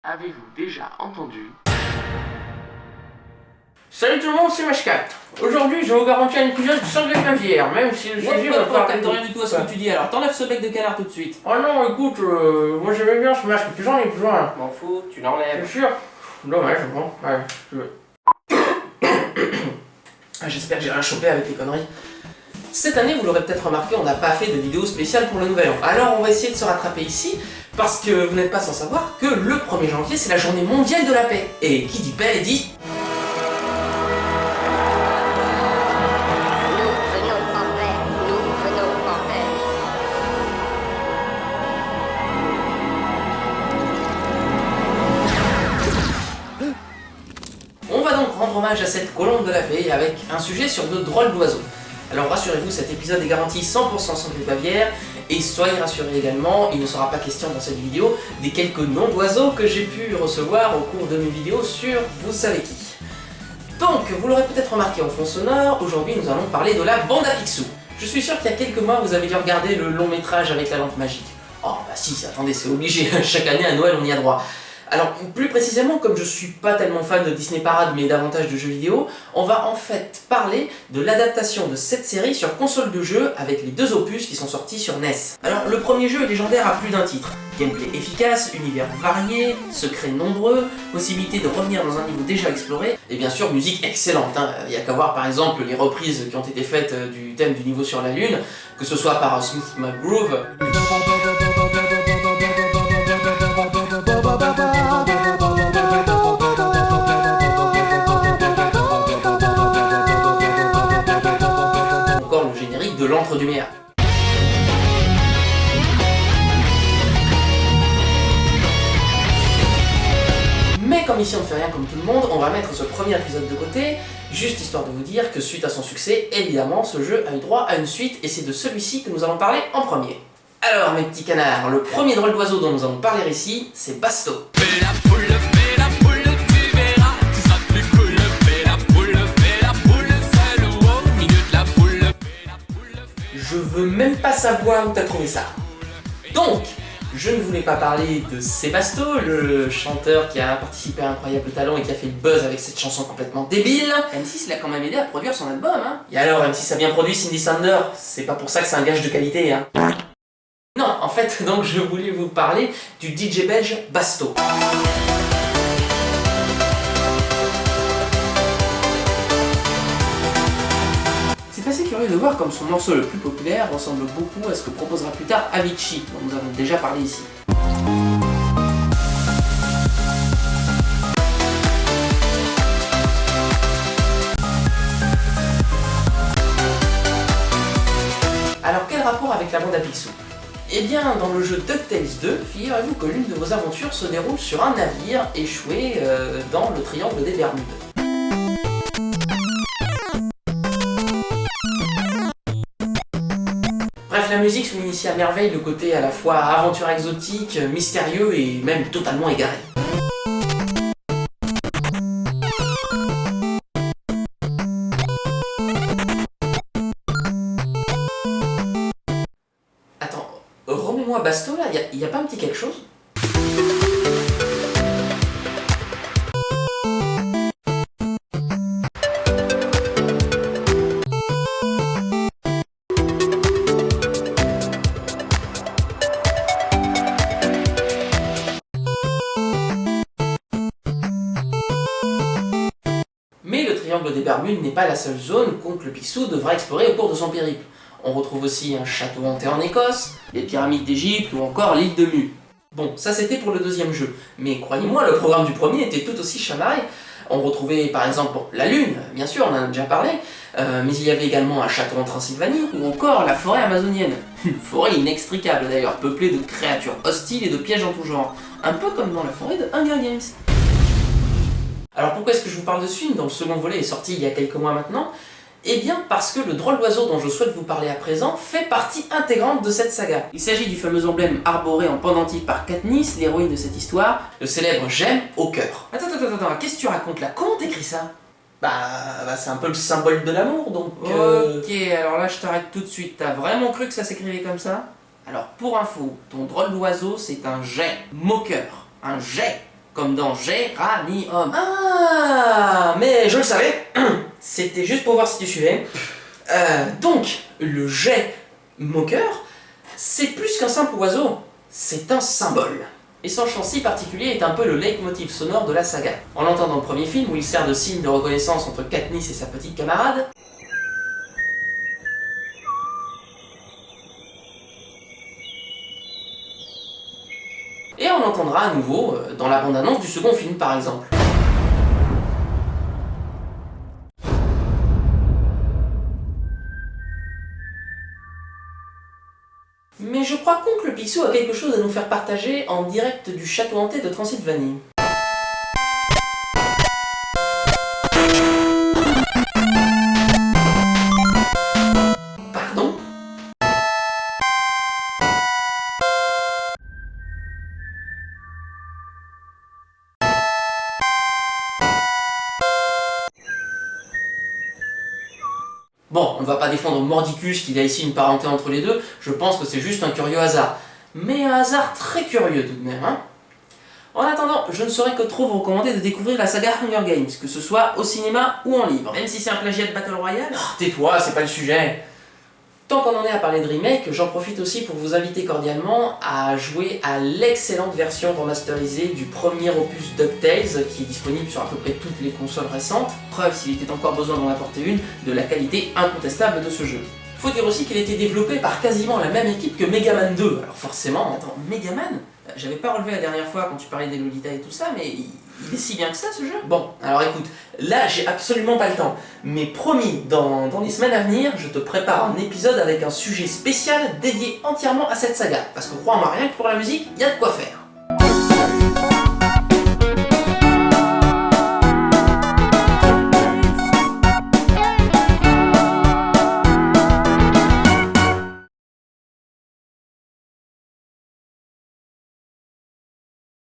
Avez-vous déjà entendu? Salut tout le monde, c'est Mashcat. Aujourd'hui, je vais vous garantir un épisode sans bec caviar, même si le sujet va pas t'as rien du tout à ce que tu dis, alors t'enlèves ce bec de canard tout de suite. Oh non, écoute, moi j'aimais bien ce masque, puis j'en ai besoin. M'en fous, tu C'est l'enlèves. sûr. Dommage, bon, ouais, je veux. J'espère que j'ai rien chopé avec les conneries. Cette année, vous l'aurez peut-être remarqué, on n'a pas fait de vidéo spéciale pour le nouvel an. Alors on va essayer de se rattraper ici, parce que vous n'êtes pas sans savoir que le 1er janvier, c'est la journée mondiale de la paix. Et qui dit paix dit... On va donc rendre hommage à cette colombe de la paix avec un sujet sur de drôles d'oiseaux. Alors rassurez-vous, cet épisode est garanti 100% sans grippe aviaire, et soyez rassurés également, il ne sera pas question dans cette vidéo des quelques noms d'oiseaux que j'ai pu recevoir au cours de mes vidéos sur vous savez qui. Donc, vous l'aurez peut-être remarqué en fond sonore, aujourd'hui nous allons parler de la bande à Picsou. Je suis sûr qu'il y a quelques mois vous avez dû regarder le long métrage avec la lampe magique. Oh bah si, attendez, c'est obligé, chaque année à Noël on y a droit. Alors, plus précisément, comme je suis pas tellement fan de Disney Parade mais davantage de jeux vidéo, on va en fait parler de l'adaptation de cette série sur console de jeu avec les deux opus qui sont sortis sur NES. Alors, le premier jeu est légendaire à plus d'un titre. Gameplay efficace, univers varié, secrets nombreux, possibilité de revenir dans un niveau déjà exploré, et bien sûr musique excellente. Il y a qu'à voir par exemple les reprises qui ont été faites du thème du niveau sur la Lune, que ce soit par Smooth McGroove, encore le générique de l'Antre du Méa. Mais comme ici on ne fait rien comme tout le monde, on va mettre ce premier épisode de côté, juste histoire de vous dire que suite à son succès, évidemment, ce jeu a eu droit à une suite, et c'est de celui-ci que nous allons parler en premier. Alors mes petits canards, le premier drôle d'oiseau dont nous allons parler ici, c'est Basto. Je veux même pas savoir où t'as trouvé ça. Donc, je ne voulais pas parler de Sébasto, le chanteur qui a participé à Incroyable Talent et qui a fait le buzz avec cette chanson complètement débile. M6 l'a quand même aidé à produire son album, hein. Et alors, même si ça a bien produit Cindy Sander, c'est pas pour ça que c'est un gage de qualité, hein. Non, en fait, donc je voulais vous parler du DJ belge Basto. C'est assez curieux de voir comme son morceau le plus populaire ressemble beaucoup à ce que proposera plus tard Avicii, dont nous avons déjà parlé ici. Alors quel rapport avec la bande à Picsou? Eh bien, dans le jeu DuckTales 2, figurez-vous que l'une de vos aventures se déroule sur un navire échoué dans le triangle des Bermudes. Bref, la musique souligne ici à merveille le côté à la fois aventure exotique, mystérieux et même totalement égaré. Attends, remets-moi Basto là, y a pas un petit quelque chose? Mais le triangle des Bermudes n'est pas la seule zone qu'Oncle Picsou devra explorer au cours de son périple. On retrouve aussi un château hanté en Écosse, les pyramides d'Égypte ou encore l'île de Mu. Bon, ça c'était pour le deuxième jeu, mais croyez-moi, le programme du premier était tout aussi chamaille. On retrouvait par exemple la Lune, bien sûr, on en a déjà parlé, mais il y avait également un château en Transylvanie ou encore la forêt amazonienne. Une forêt inextricable d'ailleurs, peuplée de créatures hostiles et de pièges en tout genre, un peu comme dans la forêt de Hunger Games. Alors pourquoi est-ce que je vous parle de ce film, dont le second volet est sorti il y a quelques mois maintenant? Eh bien parce que le drôle d'oiseau dont je souhaite vous parler à présent fait partie intégrante de cette saga. Il s'agit du fameux emblème arboré en pendentif par Katniss, l'héroïne de cette histoire, le célèbre gemme au cœur. Attends, qu'est-ce que tu racontes là? Comment t'écris ça? Bah c'est un peu le symbole de l'amour, donc... Ok, alors là je t'arrête tout de suite. T'as vraiment cru que ça s'écrivait comme ça? Alors pour info, ton drôle d'oiseau c'est un jet moqueur. Un jet. comme dans Géranium. Ah, mais je le savais. C'était juste pour voir si tu suivais. Donc, le jet moqueur, c'est plus qu'un simple oiseau, c'est un symbole. Et son chant si particulier est un peu le leitmotiv sonore de la saga. On l'entend dans le premier film où il sert de signe de reconnaissance entre Katniss et sa petite camarade. Et on l'entendra à nouveau dans la bande-annonce du second film par exemple. Mais je crois qu'Oncle Picsou a quelque chose à nous faire partager en direct du château hanté de Transylvanie. Pardon ? Bon, on ne va pas défendre Mordicus qu'il y a ici une parenté entre les deux, je pense que c'est juste un curieux hasard. Mais un hasard très curieux tout de même, hein. En attendant, je ne saurais que trop vous recommander de découvrir la saga Hunger Games, que ce soit au cinéma ou en livre. Même si c'est un plagiat de Battle Royale. Tais-toi, c'est pas le sujet. Tant qu'on en est à parler de remake, j'en profite aussi pour vous inviter cordialement à jouer à l'excellente version remasterisée du premier opus DuckTales, qui est disponible sur à peu près toutes les consoles récentes. Preuve, s'il était encore besoin d'en apporter une, de la qualité incontestable de ce jeu. Faut dire aussi qu'il a été développé par quasiment la même équipe que Mega Man 2, alors forcément... Attends, Mega Man ? J'avais pas relevé la dernière fois quand tu parlais des Lolita et tout ça, mais il est si bien que ça ce jeu. Bon, alors écoute, là j'ai absolument pas le temps, mais promis, dans les semaines à venir, je te prépare un épisode avec un sujet spécial dédié entièrement à cette saga, parce que crois-moi, rien que pour la musique, y a de quoi faire.